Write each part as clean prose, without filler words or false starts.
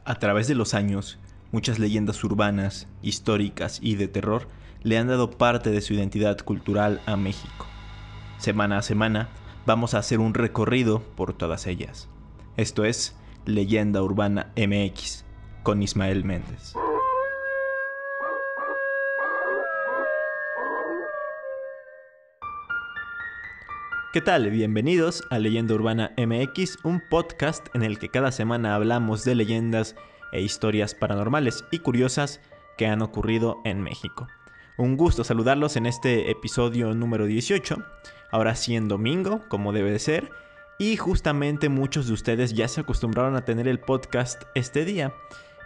A través de los años, muchas leyendas urbanas, históricas y de terror le han dado parte de su identidad cultural a México. Semana a semana vamos a hacer un recorrido por todas ellas. Esto es Leyenda Urbana MX con Ismael Méndez. ¿Qué tal? Bienvenidos a Leyenda Urbana MX, un podcast en el que cada semana hablamos de leyendas e historias paranormales y curiosas que han ocurrido en México. Un gusto saludarlos en este episodio número 18, ahora sí en domingo, como debe de ser, y justamente muchos de ustedes ya se acostumbraron a tener el podcast este día.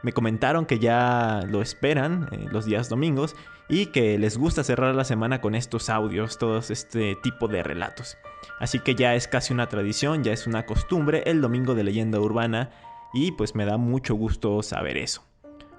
Me comentaron que ya lo esperan los días domingos y que les gusta cerrar la semana con estos audios, todos este tipo de relatos. Así que ya es casi una tradición, ya es una costumbre el domingo de Leyenda Urbana y pues me da mucho gusto saber eso.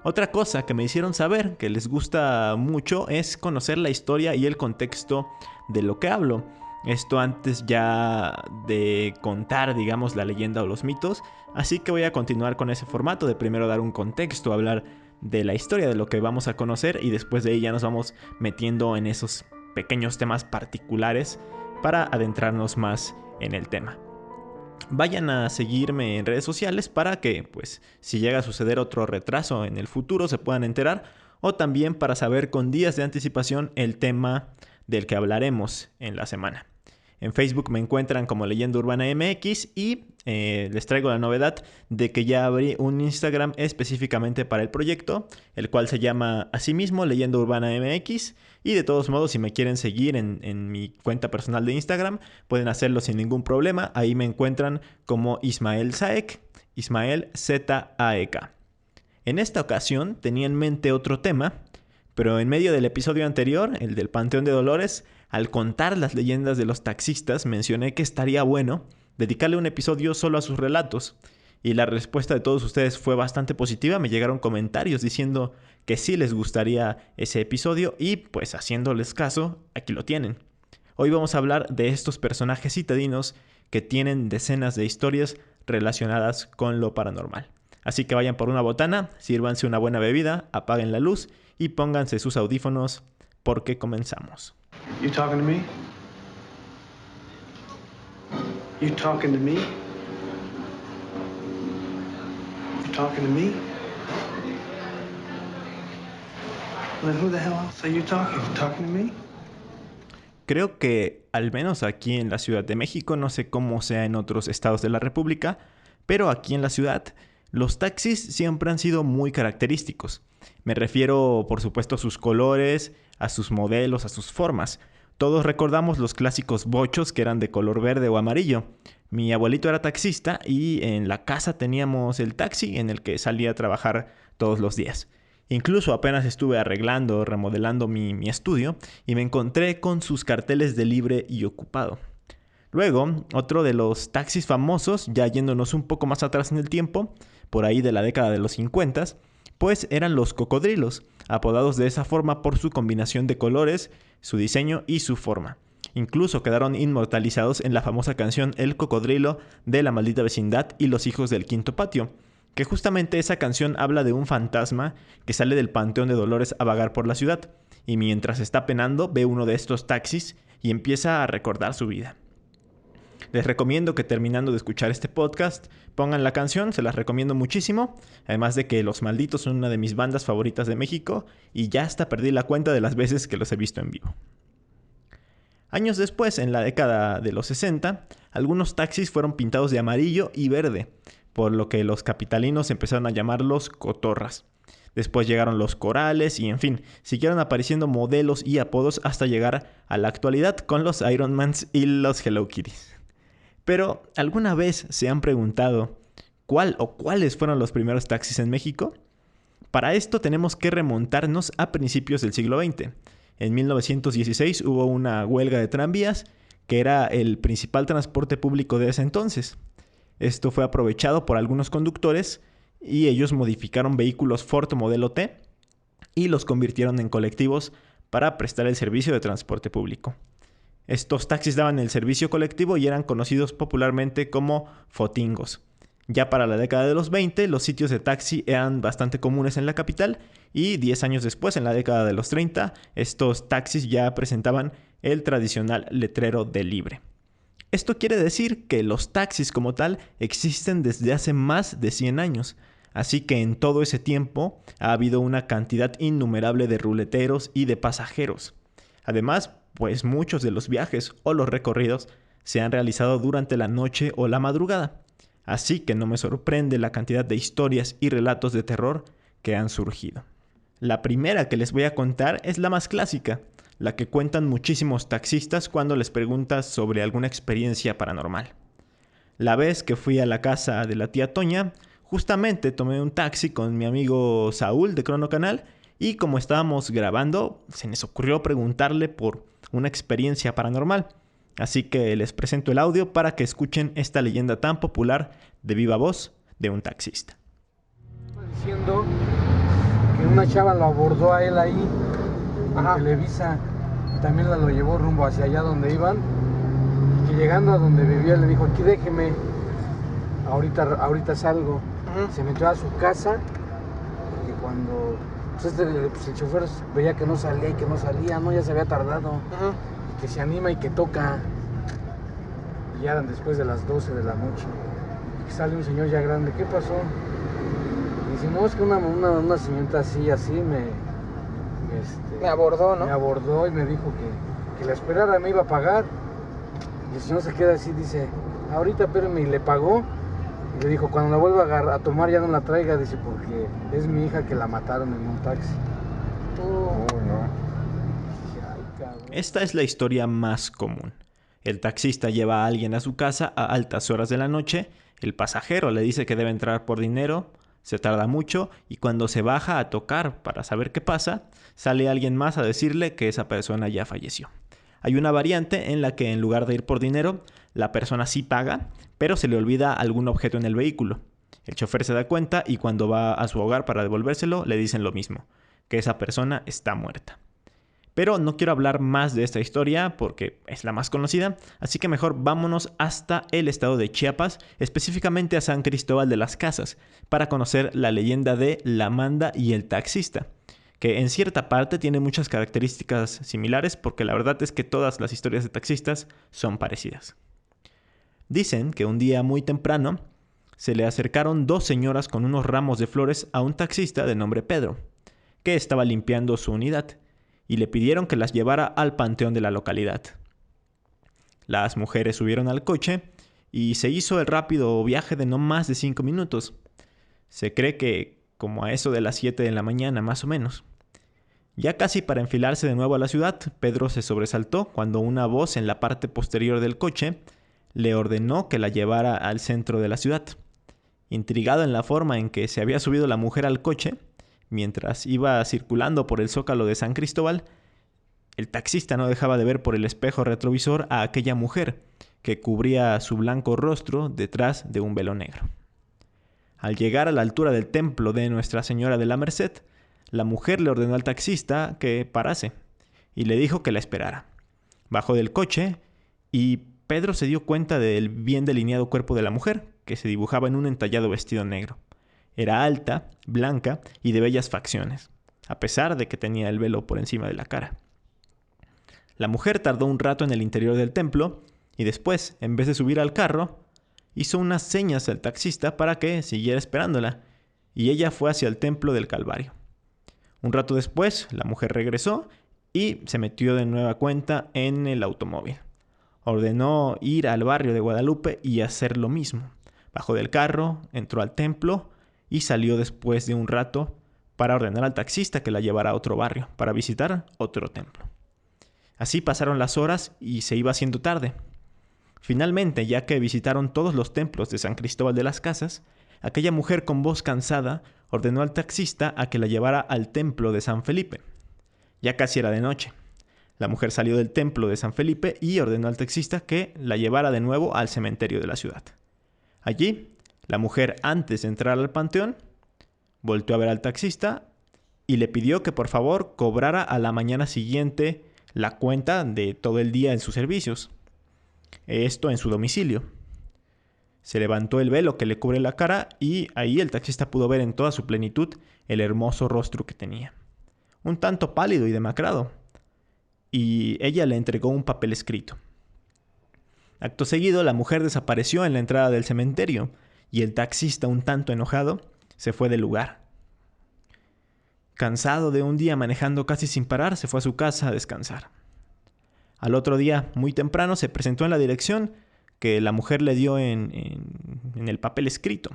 Otra cosa que me hicieron saber que les gusta mucho es conocer la historia y el contexto de lo que hablo. Esto antes ya de contar, digamos, la leyenda o los mitos. Así que voy a continuar con ese formato de primero dar un contexto, hablar de la historia de lo que vamos a conocer y después de ahí ya nos vamos metiendo en esos pequeños temas particulares para adentrarnos más en el tema. Vayan a seguirme en redes sociales para que, pues, si llega a suceder otro retraso en el futuro se puedan enterar, o también para saber con días de anticipación el tema del que hablaremos en la semana. En Facebook me encuentran como Leyenda Urbana MX y les traigo la novedad de que ya abrí un Instagram específicamente para el proyecto, el cual se llama asimismo Leyenda Urbana MX. Y de todos modos, si me quieren seguir en mi cuenta personal de Instagram, pueden hacerlo sin ningún problema. Ahí me encuentran como Ismael Zaek, Ismael Z-A-E-K. En esta ocasión tenía en mente otro tema, pero en medio del episodio anterior, el del Panteón de Dolores, al contar las leyendas de los taxistas, mencioné que estaría bueno dedicarle un episodio solo a sus relatos. Y la respuesta de todos ustedes fue bastante positiva. Me llegaron comentarios diciendo que sí les gustaría ese episodio y pues haciéndoles caso, aquí lo tienen. Hoy vamos a hablar de estos personajes citadinos que tienen decenas de historias relacionadas con lo paranormal. Así que vayan por una botana, sírvanse una buena bebida, apaguen la luz y pónganse sus audífonos porque comenzamos. You talking to me? You talking to me? You talking to me? Well, then who the hell else are you talking? You talking to me? Creo que, al menos aquí en la Ciudad de México, no sé cómo sea en otros estados de la República, pero aquí en la ciudad, los taxis siempre han sido muy característicos. Me refiero, por supuesto, a sus colores, a sus modelos, a sus formas. Todos recordamos los clásicos bochos que eran de color verde o amarillo. Mi abuelito era taxista y en la casa teníamos el taxi en el que salía a trabajar todos los días. Incluso apenas estuve arreglando, remodelando mi estudio y me encontré con sus carteles de libre y ocupado. Luego, otro de los taxis famosos, ya yéndonos un poco más atrás en el tiempo, por ahí de la década de los 50, pues eran los cocodrilos, apodados de esa forma por su combinación de colores, su diseño y su forma. Incluso quedaron inmortalizados en la famosa canción El Cocodrilo de La Maldita Vecindad y Los Hijos del Quinto Patio, que justamente esa canción habla de un fantasma que sale del Panteón de Dolores a vagar por la ciudad, y mientras está penando ve uno de estos taxis y empieza a recordar su vida. Les recomiendo que terminando de escuchar este podcast pongan la canción, se las recomiendo muchísimo. Además de que Los Malditos son una de mis bandas favoritas de México y ya hasta perdí la cuenta de las veces que los he visto en vivo. Años después, en la década de los 60, algunos taxis fueron pintados de amarillo y verde, por lo que los capitalinos empezaron a llamarlos cotorras. Después llegaron los corales y, en fin, siguieron apareciendo modelos y apodos hasta llegar a la actualidad con los Ironmans y los Hello Kitties. Pero, ¿alguna vez se han preguntado cuál o cuáles fueron los primeros taxis en México? Para esto tenemos que remontarnos a principios del siglo XX. En 1916 hubo una huelga de tranvías, que era el principal transporte público de ese entonces. Esto fue aprovechado por algunos conductores y ellos modificaron vehículos Ford Modelo T y los convirtieron en colectivos para prestar el servicio de transporte público. Estos taxis daban el servicio colectivo y eran conocidos popularmente como fotingos. Ya para la década de los 20, los sitios de taxi eran bastante comunes en la capital y 10 años después, en la década de los 30, estos taxis ya presentaban el tradicional letrero de libre. Esto quiere decir que los taxis como tal existen desde hace más de 100 años, así que en todo ese tiempo ha habido una cantidad innumerable de ruleteros y de pasajeros. Además, pues muchos de los viajes o los recorridos se han realizado durante la noche o la madrugada. Así que no me sorprende la cantidad de historias y relatos de terror que han surgido. La primera que les voy a contar es la más clásica, la que cuentan muchísimos taxistas cuando les preguntas sobre alguna experiencia paranormal. La vez que fui a la casa de la tía Toña, justamente tomé un taxi con mi amigo Saúl de Crono Canal y como estábamos grabando, se nos ocurrió preguntarle por una experiencia paranormal. Así que les presento el audio para que escuchen esta leyenda tan popular de viva voz de un taxista. Diciendo que una chava lo abordó a él ahí en Televisa, también la lo llevó rumbo hacia allá donde iban, y que llegando a donde vivía le dijo, aquí déjeme, ahorita salgo. Se metió a su casa y cuando pues el chofer veía que no salía y que no salía, ya se había tardado. Que se anima y que toca. Y ya eran después de las 12 de la noche. Y que sale un señor ya grande. ¿Qué pasó? Y dice, no, es que una señorita así me abordó, ¿no? Me abordó y me dijo que la esperara, me iba a pagar. Y el señor se queda así, dice, ahorita espérame, y le pagó. Y le dijo, cuando la vuelva a tomar ya no la traiga, dice, porque es mi hija que la mataron en un taxi. No. Esta es la historia más común. El taxista lleva a alguien a su casa a altas horas de la noche, el pasajero le dice que debe entrar por dinero, se tarda mucho y cuando se baja a tocar para saber qué pasa, sale alguien más a decirle que esa persona ya falleció. Hay una variante en la que en lugar de ir por dinero, la persona sí paga, pero se le olvida algún objeto en el vehículo. El chofer se da cuenta y cuando va a su hogar para devolvérselo, le dicen lo mismo, que esa persona está muerta. Pero no quiero hablar más de esta historia porque es la más conocida, así que mejor vámonos hasta el estado de Chiapas, específicamente a San Cristóbal de las Casas, para conocer la leyenda de La Manda y el taxista, que en cierta parte tiene muchas características similares porque la verdad es que todas las historias de taxistas son parecidas. Dicen que un día muy temprano se le acercaron dos señoras con unos ramos de flores a un taxista de nombre Pedro, que estaba limpiando su unidad, y le pidieron que las llevara al panteón de la localidad. Las mujeres subieron al coche y se hizo el rápido viaje de no más de 5 minutos. Se cree que como a eso de las 7 de la mañana más o menos. Ya casi para enfilarse de nuevo a la ciudad, Pedro se sobresaltó cuando una voz en la parte posterior del coche le ordenó que la llevara al centro de la ciudad. Intrigado en la forma en que se había subido la mujer al coche, mientras iba circulando por el zócalo de San Cristóbal, el taxista no dejaba de ver por el espejo retrovisor a aquella mujer que cubría su blanco rostro detrás de un velo negro. Al llegar a la altura del templo de Nuestra Señora de la Merced, la mujer le ordenó al taxista que parase y le dijo que la esperara. Bajó del coche y Pedro se dio cuenta del bien delineado cuerpo de la mujer, que se dibujaba en un entallado vestido negro. Era alta, blanca y de bellas facciones, a pesar de que tenía el velo por encima de la cara. La mujer tardó un rato en el interior del templo y después, en vez de subir al carro, hizo unas señas al taxista para que siguiera esperándola, y ella fue hacia el templo del Calvario. Un rato después, la mujer regresó y se metió de nueva cuenta en el automóvil. Ordenó ir al barrio de Guadalupe y hacer lo mismo. Bajó del carro, entró al templo y salió después de un rato para ordenar al taxista que la llevara a otro barrio para visitar otro templo. Así pasaron las horas y se iba haciendo tarde. Finalmente, ya que visitaron todos los templos de San Cristóbal de las Casas, aquella mujer con voz cansada ordenó al taxista a que la llevara al templo de San Felipe. Ya casi era de noche. La mujer salió del templo de San Felipe y ordenó al taxista que la llevara de nuevo al cementerio de la ciudad. Allí, la mujer, antes de entrar al panteón, volteó a ver al taxista y le pidió que por favor cobrara a la mañana siguiente la cuenta de todo el día en sus servicios. Esto en su domicilio. Se levantó el velo que le cubre la cara y ahí el taxista pudo ver en toda su plenitud el hermoso rostro que tenía. Un tanto pálido y demacrado. Y ella le entregó un papel escrito. Acto seguido, la mujer desapareció en la entrada del cementerio y el taxista, un tanto enojado, se fue del lugar. Cansado de un día manejando casi sin parar, se fue a su casa a descansar. Al otro día, muy temprano, se presentó en la dirección que la mujer le dio en el papel escrito.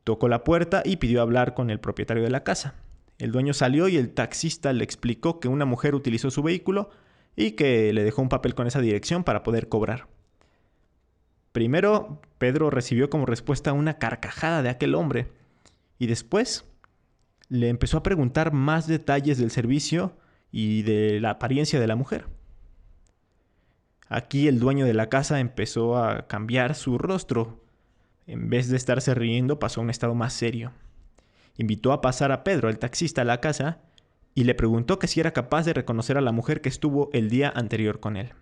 Tocó la puerta y pidió hablar con el propietario de la casa. El dueño salió y el taxista le explicó que una mujer utilizó su vehículo y que le dejó un papel con esa dirección para poder cobrar. Primero, Pedro recibió como respuesta una carcajada de aquel hombre y después le empezó a preguntar más detalles del servicio y de la apariencia de la mujer. Aquí el dueño de la casa empezó a cambiar su rostro. En vez de estarse riendo, pasó a un estado más serio. Invitó a pasar a Pedro, el taxista, a la casa y le preguntó que si era capaz de reconocer a la mujer que estuvo el día anterior con él.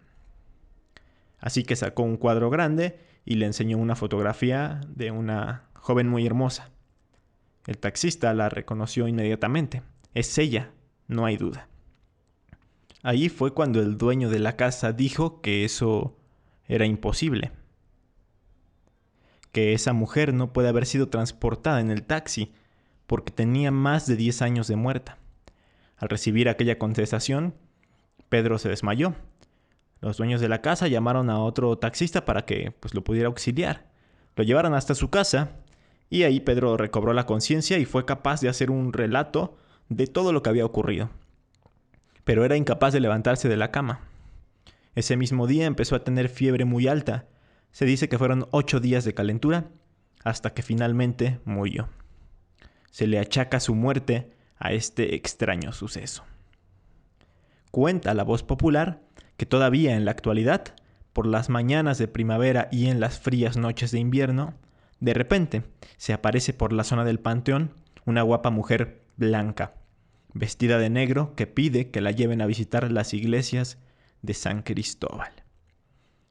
Así que sacó un cuadro grande y le enseñó una fotografía de una joven muy hermosa. El taxista la reconoció inmediatamente. Es ella, no hay duda. Allí fue cuando el dueño de la casa dijo que eso era imposible. Que esa mujer no puede haber sido transportada en el taxi porque tenía más de 10 años de muerta. Al recibir aquella contestación, Pedro se desmayó. Los dueños de la casa llamaron a otro taxista para que lo pudiera auxiliar. Lo llevaron hasta su casa y ahí Pedro recobró la conciencia y fue capaz de hacer un relato de todo lo que había ocurrido. Pero era incapaz de levantarse de la cama. Ese mismo día empezó a tener fiebre muy alta. Se dice que fueron 8 días de calentura hasta que finalmente murió. Se le achaca su muerte a este extraño suceso. Cuenta la voz popular que todavía en la actualidad, por las mañanas de primavera y en las frías noches de invierno, de repente se aparece por la zona del panteón una guapa mujer blanca, vestida de negro, que pide que la lleven a visitar las iglesias de San Cristóbal.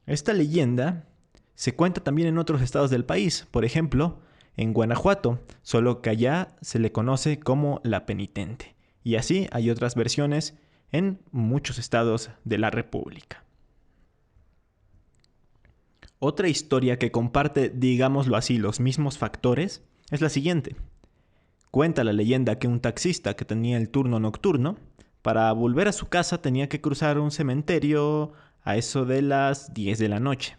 Esta leyenda se cuenta también en otros estados del país, por ejemplo, en Guanajuato, solo que allá se le conoce como la penitente. Y así hay otras versiones en muchos estados de la República. Otra historia que comparte, digámoslo así, los mismos factores es la siguiente. Cuenta la leyenda que un taxista que tenía el turno nocturno, para volver a su casa tenía que cruzar un cementerio a eso de las 10 de la noche.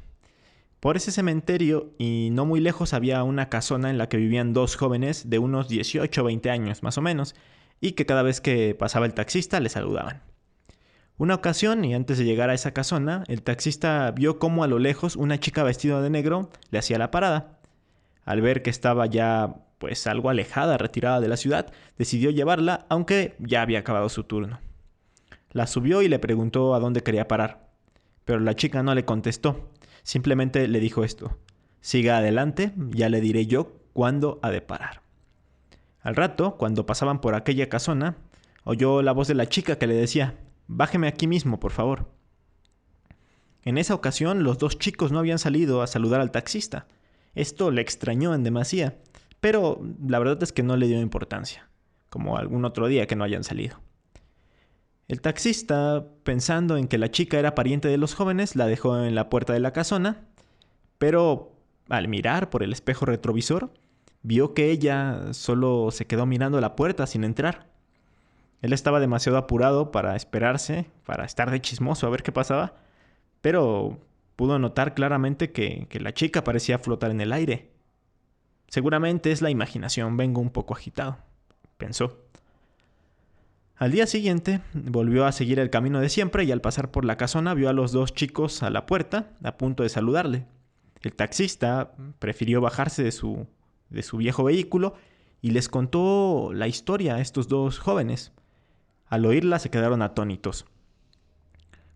Por ese cementerio y no muy lejos había una casona en la que vivían 2 jóvenes de unos 18 o 20 años más o menos, y que cada vez que pasaba el taxista le saludaban. Una ocasión, y antes de llegar a esa casona, el taxista vio cómo a lo lejos una chica vestida de negro le hacía la parada. Al ver que estaba ya algo alejada, retirada de la ciudad, decidió llevarla, aunque ya había acabado su turno. La subió y le preguntó a dónde quería parar, pero la chica no le contestó. Simplemente le dijo esto: siga adelante, ya le diré yo cuándo ha de parar. Al rato, cuando pasaban por aquella casona, oyó la voz de la chica que le decía: bájeme aquí mismo, por favor. En esa ocasión, los 2 chicos no habían salido a saludar al taxista. Esto le extrañó en demasía, pero la verdad es que no le dio importancia, como algún otro día que no hayan salido. El taxista, pensando en que la chica era pariente de los jóvenes, la dejó en la puerta de la casona, pero al mirar por el espejo retrovisor, vio que ella solo se quedó mirando la puerta sin entrar. Él estaba demasiado apurado para esperarse, para estar de chismoso a ver qué pasaba, pero pudo notar claramente que la chica parecía flotar en el aire. Seguramente es la imaginación, vengo un poco agitado, pensó. Al día siguiente volvió a seguir el camino de siempre y al pasar por la casona vio a los 2 chicos a la puerta a punto de saludarle. El taxista prefirió bajarse de su viejo vehículo y les contó la historia a estos 2 jóvenes. Al oírla se quedaron atónitos.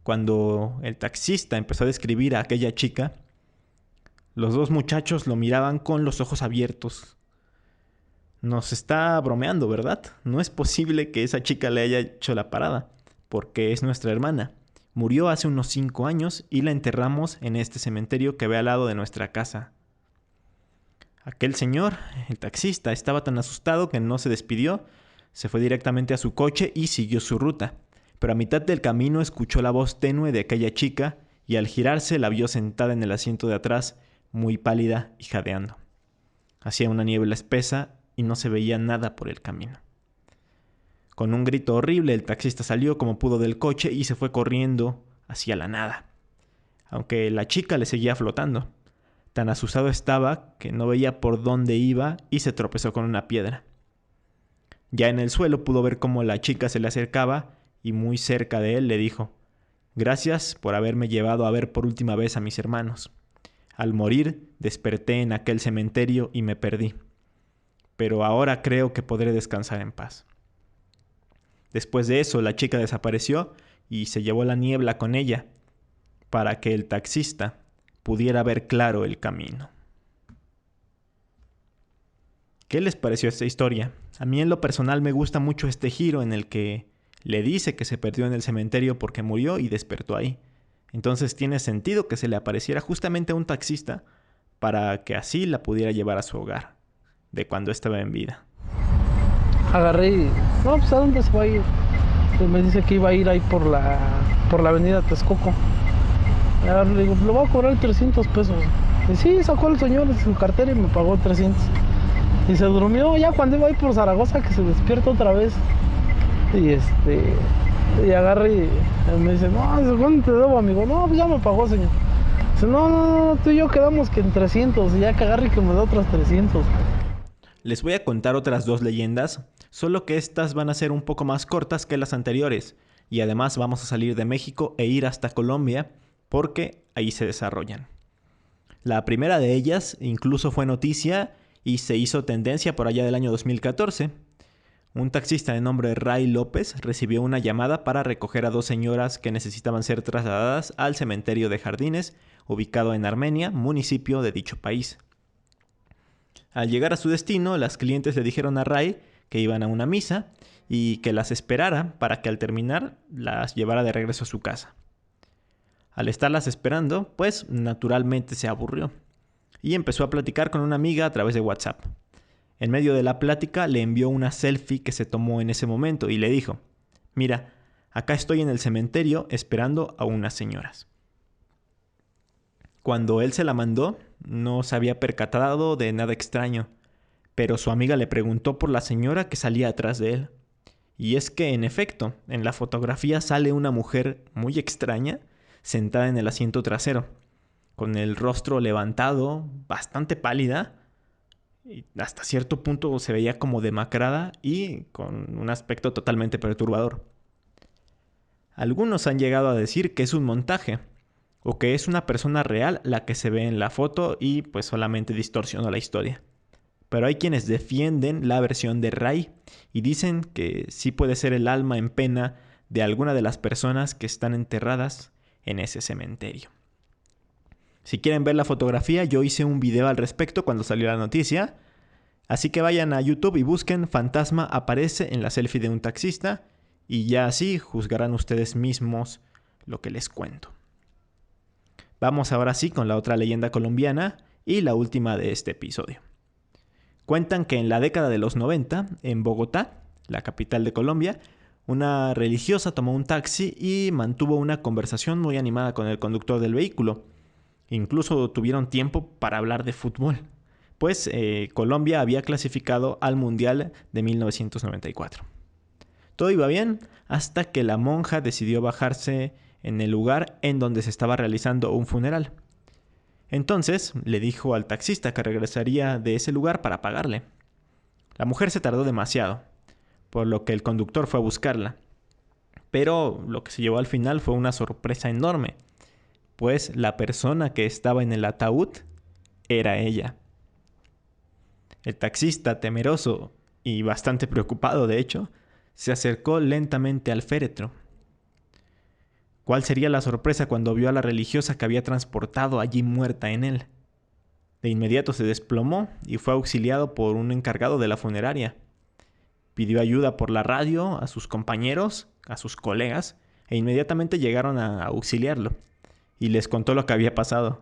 Cuando el taxista empezó a describir a aquella chica, los 2 muchachos lo miraban con los ojos abiertos. Nos está bromeando, ¿verdad? No es posible que esa chica le haya hecho la parada, porque es nuestra hermana. murió hace unos 5 años y la enterramos en este cementerio que ve al lado de nuestra casa. Aquel señor, el taxista, estaba tan asustado que no se despidió, se fue directamente a su coche y siguió su ruta. Pero a mitad del camino escuchó la voz tenue de aquella chica y al girarse la vio sentada en el asiento de atrás, muy pálida y jadeando. Hacía una niebla espesa y no se veía nada por el camino. Con un grito horrible, el taxista salió como pudo del coche y se fue corriendo hacia la nada, aunque la chica le seguía flotando. Tan asustado estaba que no veía por dónde iba y se tropezó con una piedra. Ya en el suelo pudo ver cómo la chica se le acercaba y muy cerca de él le dijo: «Gracias por haberme llevado a ver por última vez a mis hermanos. Al morir desperté en aquel cementerio y me perdí. Pero ahora creo que podré descansar en paz». Después de eso, la chica desapareció y se llevó la niebla con ella para que el taxista pudiera ver claro el camino. ¿Qué les pareció esta historia? A mí en lo personal me gusta mucho este giro en el que le dice que se perdió en el cementerio porque murió y despertó ahí. Entonces tiene sentido que se le apareciera justamente a un taxista para que así la pudiera llevar a su hogar, de cuando estaba en vida. Agarré y, no, pues ¿a dónde se va a ir? Pues me dice que iba a ir ahí por la avenida Texcoco. Le digo, lo voy a cobrar 300 pesos. Y sí, sacó el señor de su cartera y me pagó 300. Y se durmió ya cuando iba a ir por Zaragoza, que se despierta otra vez. Y agarré y me dice, no, ¿cuánto te debo, amigo? No, pues ya me pagó, señor. Dice, no, tú y yo quedamos que en 300. Y ya que agarre y que me da otros 300. Les voy a contar otras 2 leyendas, solo que estas van a ser un poco más cortas que las anteriores. Y además vamos a salir de México e ir hasta Colombia, porque ahí se desarrollan. La primera de ellas incluso fue noticia y se hizo tendencia por allá del año 2014. Un taxista de nombre Ray López recibió una llamada para recoger a 2 señoras que necesitaban ser trasladadas al cementerio de Jardines, ubicado en Armenia, municipio de dicho país. Al llegar a su destino, las clientes le dijeron a Ray que iban a una misa y que las esperara para que al terminar las llevara de regreso a su casa. Al estarlas esperando, pues naturalmente se aburrió y empezó a platicar con una amiga a través de WhatsApp. En medio de la plática le envió una selfie que se tomó en ese momento y le dijo: «Mira, acá estoy en el cementerio esperando a unas señoras». Cuando él se la mandó, no se había percatado de nada extraño, pero su amiga le preguntó por la señora que salía atrás de él. Y es que, en efecto, en la fotografía sale una mujer muy extraña sentada en el asiento trasero, con el rostro levantado, bastante pálida, y hasta cierto punto se veía como demacrada y con un aspecto totalmente perturbador. Algunos han llegado a decir que es un montaje, o que es una persona real la que se ve en la foto y pues solamente distorsionó la historia. Pero hay quienes defienden la versión de Ray y dicen que sí puede ser el alma en pena de alguna de las personas que están enterradas en ese cementerio. Si quieren ver la fotografía, yo hice un video al respecto cuando salió la noticia, así que vayan a YouTube y busquen «Fantasma aparece en la selfie de un taxista» y ya así juzgarán ustedes mismos lo que les cuento. Vamos ahora sí con la otra leyenda colombiana y la última de este episodio. Cuentan que en la década de los 90, en Bogotá, la capital de Colombia, una religiosa tomó un taxi y mantuvo una conversación muy animada con el conductor del vehículo. Incluso tuvieron tiempo para hablar de fútbol, pues Colombia había clasificado al Mundial de 1994. Todo iba bien hasta que la monja decidió bajarse en el lugar en donde se estaba realizando un funeral. Entonces le dijo al taxista que regresaría de ese lugar para pagarle. La mujer se tardó demasiado, por lo que el conductor fue a buscarla. Pero lo que se llevó al final fue una sorpresa enorme, pues la persona que estaba en el ataúd era ella. El taxista, temeroso y bastante preocupado de hecho, se acercó lentamente al féretro. ¿Cuál sería la sorpresa cuando vio a la religiosa que había transportado allí muerta en él? De inmediato se desplomó y fue auxiliado por un encargado de la funeraria. Pidió ayuda por la radio a sus compañeros, a sus colegas, e inmediatamente llegaron a auxiliarlo y les contó lo que había pasado.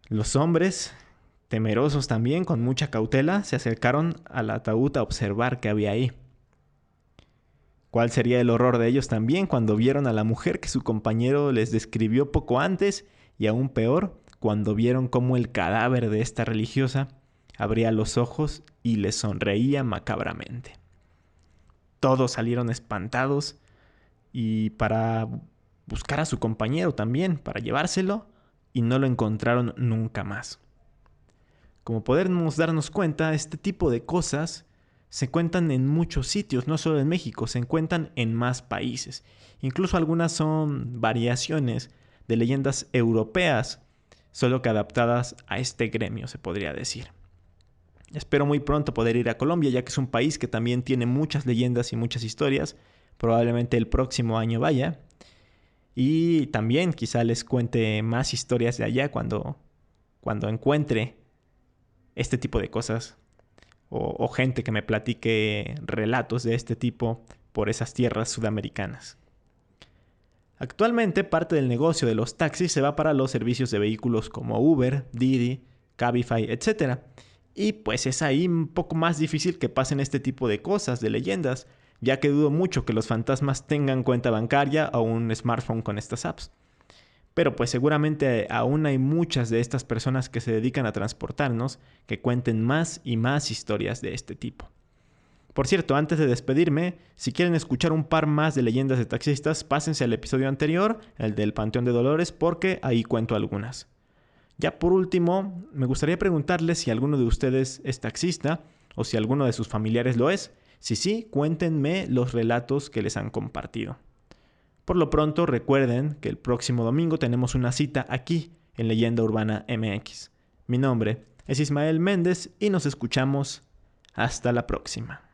Los hombres, temerosos también, con mucha cautela, se acercaron al ataúd a observar qué había ahí. ¿Cuál sería el horror de ellos también cuando vieron a la mujer que su compañero les describió poco antes, y aún peor, cuando vieron cómo el cadáver de esta religiosa abría los ojos y les sonreía macabramente? Todos salieron espantados y para buscar a su compañero también, para llevárselo, y no lo encontraron nunca más. Como podemos darnos cuenta, este tipo de cosas se cuentan en muchos sitios, no solo en México, se encuentran en más países. Incluso algunas son variaciones de leyendas europeas, solo que adaptadas a este gremio, se podría decir. Espero muy pronto poder ir a Colombia, ya que es un país que también tiene muchas leyendas y muchas historias. Probablemente el próximo año vaya. Y también quizá les cuente más historias de allá cuando encuentre este tipo de cosas. O gente que me platique relatos de este tipo por esas tierras sudamericanas. Actualmente parte del negocio de los taxis se va para los servicios de vehículos como Uber, Didi, Cabify, etc. Y pues es ahí un poco más difícil que pasen este tipo de cosas, de leyendas, ya que dudo mucho que los fantasmas tengan cuenta bancaria o un smartphone con estas apps. Pero pues seguramente aún hay muchas de estas personas que se dedican a transportarnos que cuenten más y más historias de este tipo. Por cierto, antes de despedirme, si quieren escuchar un par más de leyendas de taxistas, pásense al episodio anterior, el del Panteón de Dolores, porque ahí cuento algunas. Ya por último, me gustaría preguntarles si alguno de ustedes es taxista o si alguno de sus familiares lo es. Si sí, cuéntenme los relatos que les han compartido. Por lo pronto, recuerden que el próximo domingo tenemos una cita aquí en Leyenda Urbana MX. Mi nombre es Ismael Méndez y nos escuchamos hasta la próxima.